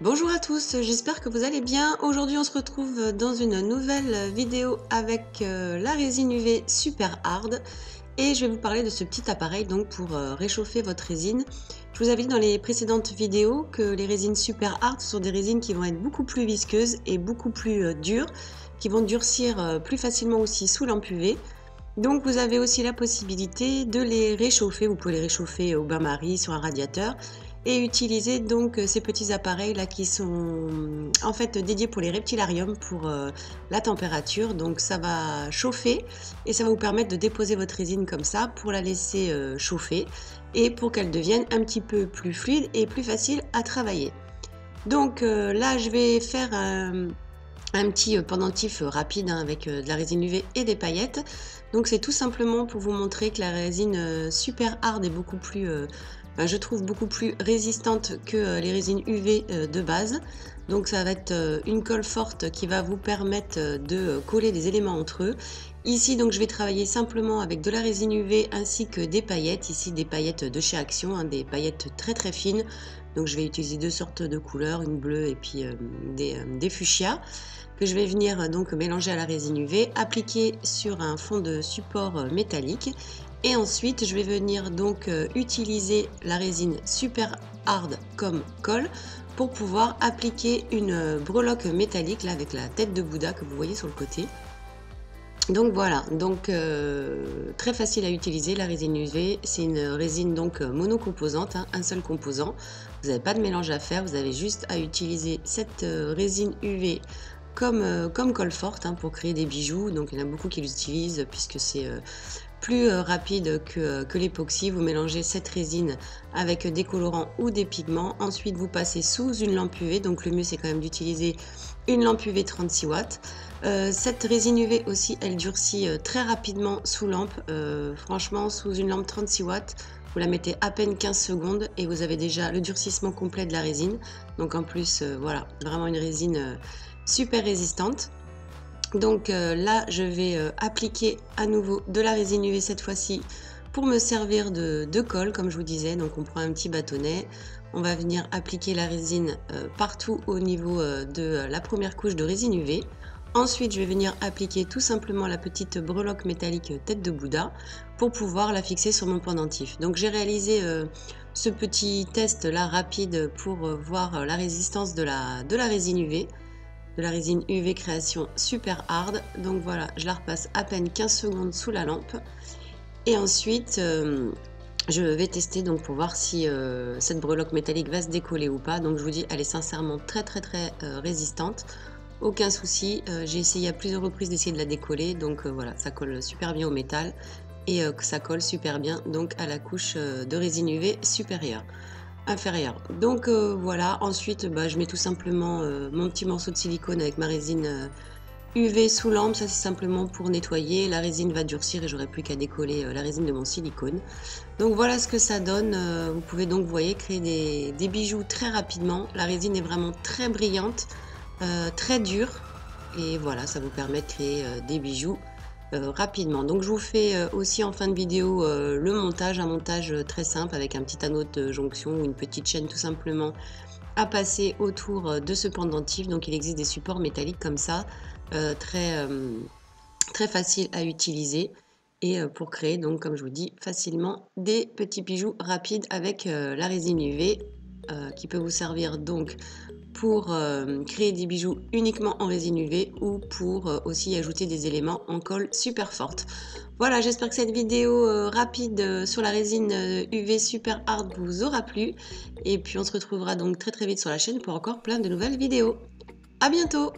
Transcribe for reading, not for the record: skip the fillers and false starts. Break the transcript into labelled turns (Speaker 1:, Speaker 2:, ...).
Speaker 1: Bonjour à tous, j'espère que vous allez bien. Aujourd'hui, on se retrouve dans une nouvelle vidéo avec la résine UV Super Hard et je vais vous parler de ce petit appareil donc pour réchauffer votre résine. Je vous avais dit dans les précédentes vidéos que les résines Super Hard sont des résines qui vont être beaucoup plus visqueuses et beaucoup plus dures, qui vont durcir plus facilement aussi sous lampe UV. Donc vous avez aussi la possibilité de les réchauffer, vous pouvez les réchauffer au bain-marie sur un radiateur et utiliser donc ces petits appareils là qui sont en fait dédiés pour les reptilariums pour la température. Donc ça va chauffer et ça va vous permettre de déposer votre résine comme ça pour la laisser chauffer et pour qu'elle devienne un petit peu plus fluide et plus facile à travailler. Donc là je vais faire un petit pendentif rapide avec de la résine UV et des paillettes. Donc c'est tout simplement pour vous montrer que la résine Super Hard est beaucoup plus, je trouve beaucoup plus résistante que les résines UV de base. Donc ça va être une colle forte qui va vous permettre de coller des éléments entre eux. Ici donc je vais travailler simplement avec de la résine UV ainsi que des paillettes. Ici des paillettes de chez Action, hein, des paillettes très très fines. Donc je vais utiliser deux sortes de couleurs, une bleue et puis des fuchsias que je vais venir donc mélanger à la résine UV, appliquer sur un fond de support métallique et ensuite je vais venir donc utiliser la résine Super Hard comme colle pour pouvoir appliquer une breloque métallique là avec la tête de Bouddha que vous voyez sur le côté. Donc voilà, donc très facile à utiliser la résine UV, c'est une résine donc monocomposante, hein, un seul composant, vous n'avez pas de mélange à faire, vous avez juste à utiliser cette résine UV comme colle forte hein, pour créer des bijoux. Donc il y en a beaucoup qui l'utilisent puisque c'est plus rapide que l'époxy. Vous mélangez cette résine avec des colorants ou des pigments. Ensuite vous passez sous une lampe UV. Donc le mieux c'est quand même d'utiliser une lampe UV 36 watts. Cette résine UV aussi elle durcit très rapidement sous lampe. Franchement sous une lampe 36 watts vous la mettez à peine 15 secondes et vous avez déjà le durcissement complet de la résine. Donc en plus voilà, vraiment une résine super résistante. Donc là je vais appliquer à nouveau de la résine UV cette fois-ci pour me servir de colle comme je vous disais. Donc on prend un petit bâtonnet, on va venir appliquer la résine partout au niveau de la première couche de résine UV. Ensuite je vais venir appliquer tout simplement la petite breloque métallique tête de Bouddha pour pouvoir la fixer sur mon pendentif. Donc j'ai réalisé ce petit test là rapide pour voir la résistance de la résine UV. De la résine UV Création Super Hard. Donc voilà, je la repasse à peine 15 secondes sous la lampe. Et ensuite, je vais tester donc pour voir si cette breloque métallique va se décoller ou pas. Donc je vous dis, elle est sincèrement très résistante. Aucun souci. J'ai essayé à plusieurs reprises d'essayer de la décoller. Donc voilà, ça colle super bien au métal. Et ça colle super bien donc à la couche de résine UV supérieure. Inférieure. Donc voilà, ensuite je mets tout simplement mon petit morceau de silicone avec ma résine UV sous lampe, ça c'est simplement pour nettoyer, la résine va durcir et j'aurai plus qu'à décoller la résine de mon silicone. Donc voilà ce que ça donne, vous pouvez donc vous voyez créer des bijoux très rapidement, la résine est vraiment très brillante, très dure et voilà ça vous permet de créer des bijoux rapidement. Donc je vous fais aussi en fin de vidéo le montage, un montage très simple avec un petit anneau de jonction ou une petite chaîne tout simplement à passer autour de ce pendentif. Donc il existe des supports métalliques comme ça, très facile à utiliser et pour créer donc comme je vous dis facilement des petits bijoux rapides avec la résine UV qui peut vous servir donc pour créer des bijoux uniquement en résine UV ou pour aussi ajouter des éléments en colle super forte. Voilà, j'espère que cette vidéo rapide sur la résine UV Super Hard vous aura plu. Et puis on se retrouvera donc très vite sur la chaîne pour encore plein de nouvelles vidéos. À bientôt!